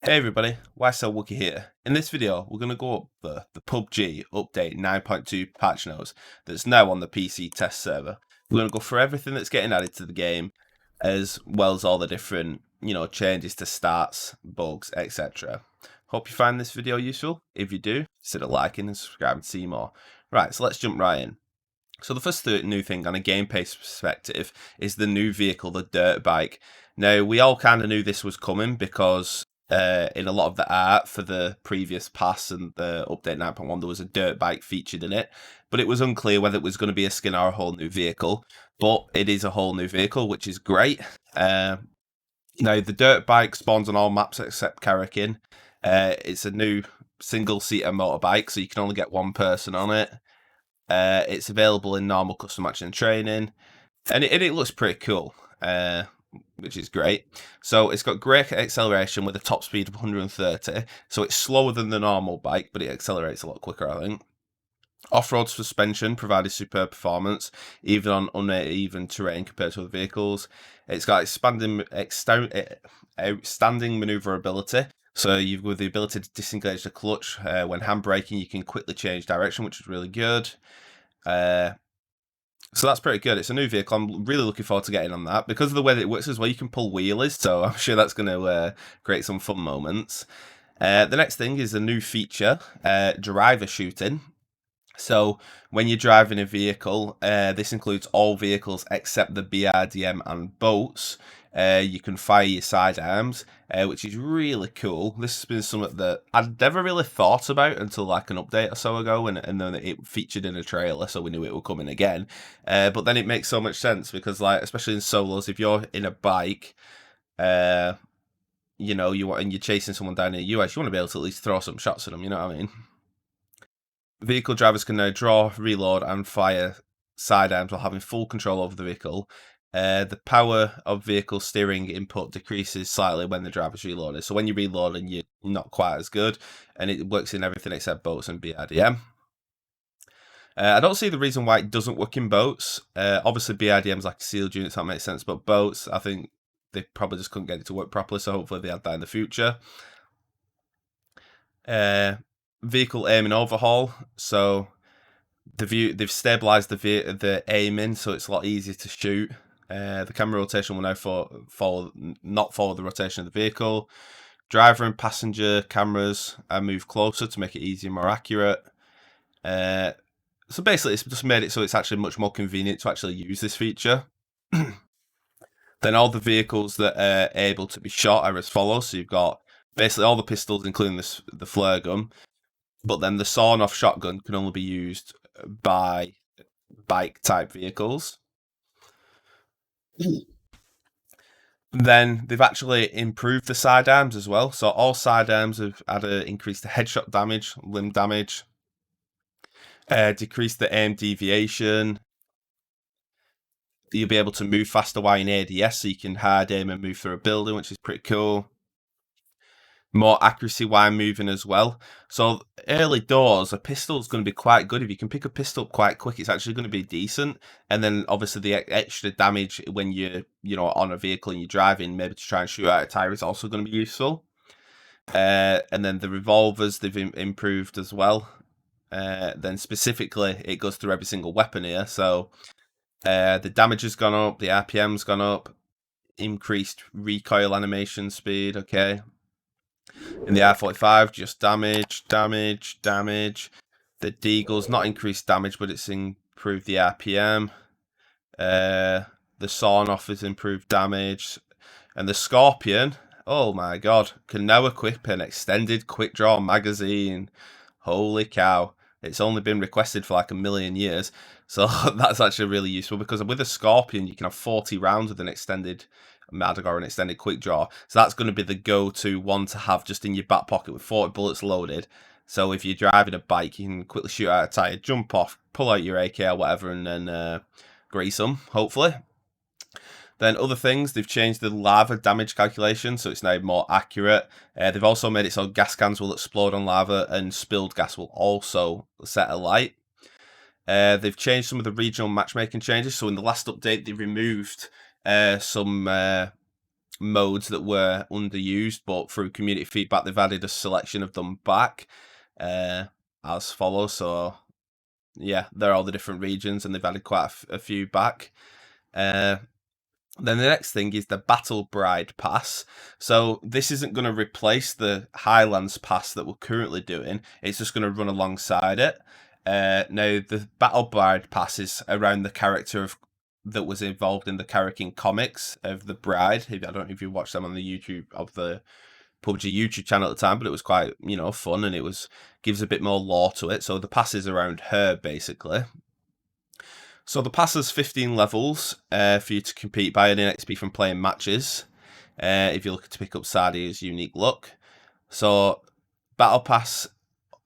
Hey everybody, why So Wookie here. In this video, we're going to go over the Pubg update 9.2 patch notes that's now on the PC test server. We're going to go through everything that's getting added to the game, as well as all the different, changes to stats, bugs, etc. Hope you find this video useful. If you do, consider liking and subscribing to see more. Right, so let's jump right in. So the first new thing on a gameplay perspective is the new vehicle, the dirt bike. Now, we all kind of knew this was coming because in a lot of the art for the previous pass and the update 9.1, there was a dirt bike featured in it, but it was unclear whether it was going to be a skin or a whole new vehicle. But it is a whole new vehicle, which is great. Now, the dirt bike spawns on all maps except Karakin. It's a new single-seater motorbike, so you can only get one person on it. It's available in normal, custom matching and training, and it looks pretty cool, which is great. So it's got great acceleration with a top speed of 130, so it's slower than the normal bike, but it accelerates a lot quicker, I think. Off-road suspension provided superb performance, even on uneven terrain compared to other vehicles. It's got outstanding maneuverability. So you've got the ability to disengage the clutch. When handbraking, you can quickly change direction, which is really good. So that's pretty good. It's a new vehicle. I'm really looking forward to getting on that. Because of the way that it works as well, you can pull wheelies, so I'm sure that's going to create some fun moments. The next thing is a new feature, driver shooting. So when you're driving a vehicle, this includes all vehicles except the BRDM and boats. You can fire your sidearms, which is really cool. This has been something that I'd never really thought about until like an update or so ago, and then it featured in a trailer, so we knew it would come in again. But then it makes so much sense because, like, especially in solos, if you're in a bike, and you're chasing someone down in the US, you want to be able to at least throw some shots at them. You know what I mean? Vehicle drivers can now draw, reload, and fire sidearms while having full control over the vehicle. The power of vehicle steering input decreases slightly when the driver's reloaded. So when you're reloading, you're not quite as good, and it works in everything except boats and BRDM. I don't see the reason why it doesn't work in boats. Obviously, BRDM's like a sealed unit, so that makes sense. But boats, I think they probably just couldn't get it to work properly, so hopefully they add that in the future. Vehicle aim and overhaul. So they've stabilized the aiming, so it's a lot easier to shoot. The camera rotation will now not follow the rotation of the vehicle. Driver and passenger cameras are moved closer to make it easier and more accurate. So basically, it's just made it so it's actually much more convenient to actually use this feature. Then all the vehicles that are able to be shot are as follows. So you've got basically all the pistols, including the flare gun, but then the sawn-off shotgun can only be used by bike-type vehicles. Then they've actually improved the sidearms as well. So all sidearms have had an increase the headshot damage, limb damage, decrease the aim deviation. You'll be able to move faster while in ADS, so you can hard aim and move through a building, which is pretty cool. More accuracy while moving as well. So early doors, a pistol is going to be quite good. If you can pick a pistol up quite quick, it's actually going to be decent. And then obviously the extra damage when you're on a vehicle and you're driving, maybe to try and shoot out a tire, is also going to be useful. And then the revolvers they've improved as well. Then specifically, it goes through every single weapon here. So the damage has gone up, the RPM's gone up, increased recoil animation speed. Okay. In the R45, just damage. The Deagle's not increased damage, but it's improved the RPM. The Sawn-Off has improved damage. And the Scorpion, oh my god, can now equip an extended quick draw magazine. Holy cow. It's only been requested for like a million years. So that's actually really useful because with a Scorpion, you can have 40 rounds with an extended Mad or an extended quick draw. So that's going to be the go-to one to have just in your back pocket with 40 bullets loaded. So if you're driving a bike, you can quickly shoot out a tire, jump off, pull out your AK or whatever, and then grease them, hopefully. Then other things, they've changed the lava damage calculation, so it's now more accurate. They've also made it so gas cans will explode on lava and spilled gas will also set alight. They've changed some of the regional matchmaking changes. So in the last update, they removed some modes that were underused, but through community feedback, they've added a selection of them back as follows. So yeah, they're all the different regions, and they've added quite a few back. Then the next thing is the Battle Bride Pass. So this isn't going to replace the Highlands Pass that we're currently doing. It's just going to run alongside it. Now, the Battle Bride Pass is around the character that was involved in the Karrakin comics of the Bride. I don't know if you watched them on the YouTube of the Pubg YouTube channel at the time, but it was quite, fun, and it gives a bit more lore to it. So the pass is around her, basically. So the pass has 15 levels for you to compete by earning XP from playing matches. If you're looking to pick up Sadia's unique look. So Battle Pass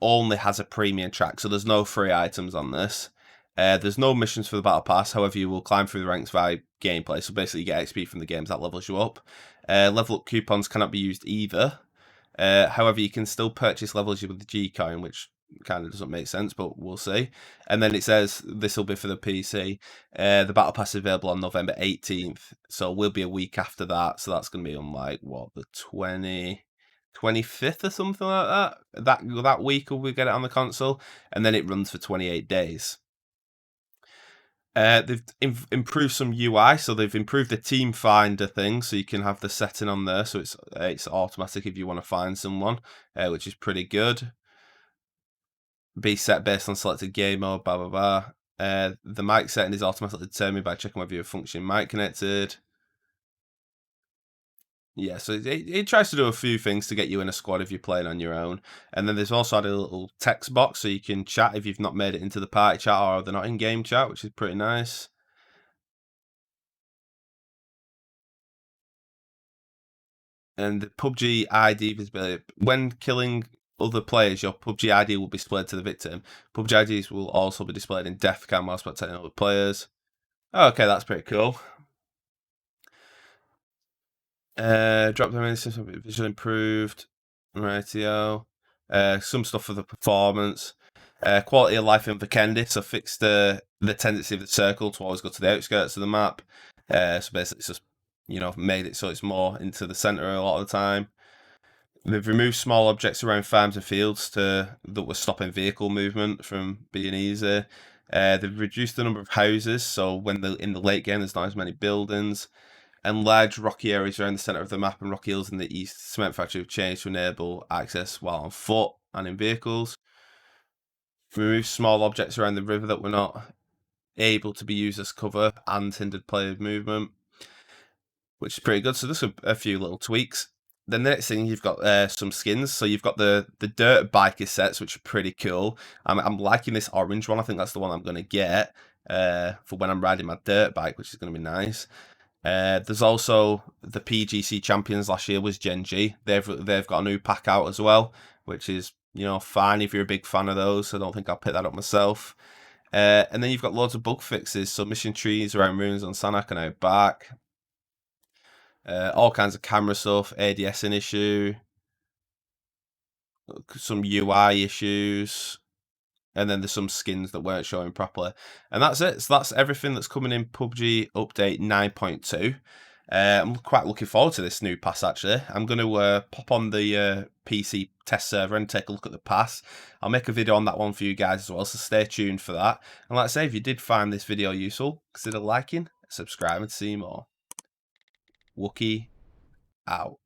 only has a premium track, so there's no free items on this. There's no missions for the Battle Pass, however you will climb through the ranks via gameplay, so basically you get XP from the games that levels you up. Level up coupons cannot be used either. However, you can still purchase levels with the G-Coin, which kind of doesn't make sense, but we'll see. And then it says this will be for the PC. The Battle Pass is available on November 18th, so we'll be a week after that, so that's going to be on the 25th or something like that. That week we'll get it on the console, and then it runs for 28 days. They've improved some UI, so they've improved the team finder thing, so you can have the setting on there, so it's automatic if you want to find someone, which is pretty good. Be set based on selected game mode, blah blah blah. The mic setting is automatically determined by checking whether you have functioning mic connected. Yeah, so it tries to do a few things to get you in a squad if you're playing on your own. And then there's also added a little text box so you can chat if you've not made it into the party chat or they're not in game chat, which is pretty nice. And the Pubg ID visibility. When killing other players, your Pubg ID will be displayed to the victim. Pubg IDs will also be displayed in death cam while spectating other players. Oh, okay, that's pretty cool. Drop down visual improved. Rightio. Some stuff for the performance. Quality of life in Vikendi, so fixed the tendency of the circle to always go to the outskirts of the map. So basically it's just, made it so it's more into the centre a lot of the time. They've removed small objects around farms and fields that were stopping vehicle movement from being easy. They've reduced the number of houses, so when in the late game there's not as many buildings. And large rocky areas around the centre of the map and rocky hills in the east, cement factory have changed to enable access while on foot and in vehicles. Remove small objects around the river that were not able to be used as cover and hindered player movement, which is pretty good. So there's a few little tweaks. Then the next thing, you've got some skins. So you've got the dirt biker sets, which are pretty cool. I'm liking this orange one. I think that's the one I'm going to get for when I'm riding my dirt bike, which is going to be nice. There's also the PGC champions last year was Gen G. They've got a new pack out as well, which is fine if you're a big fan of those. So I don't think I'll pick that up myself. And then you've got loads of bug fixes. So mission trees around ruins on Sanak are now back. All kinds of camera stuff, ADSing issue, some UI issues. And then there's some skins that weren't showing properly. And that's it. So that's everything that's coming in Pubg Update 9.2. I'm quite looking forward to this new pass, actually. I'm going to pop on the PC test server and take a look at the pass. I'll make a video on that one for you guys as well, so stay tuned for that. And like I say, if you did find this video useful, consider liking, subscribing to see more. Wookie out.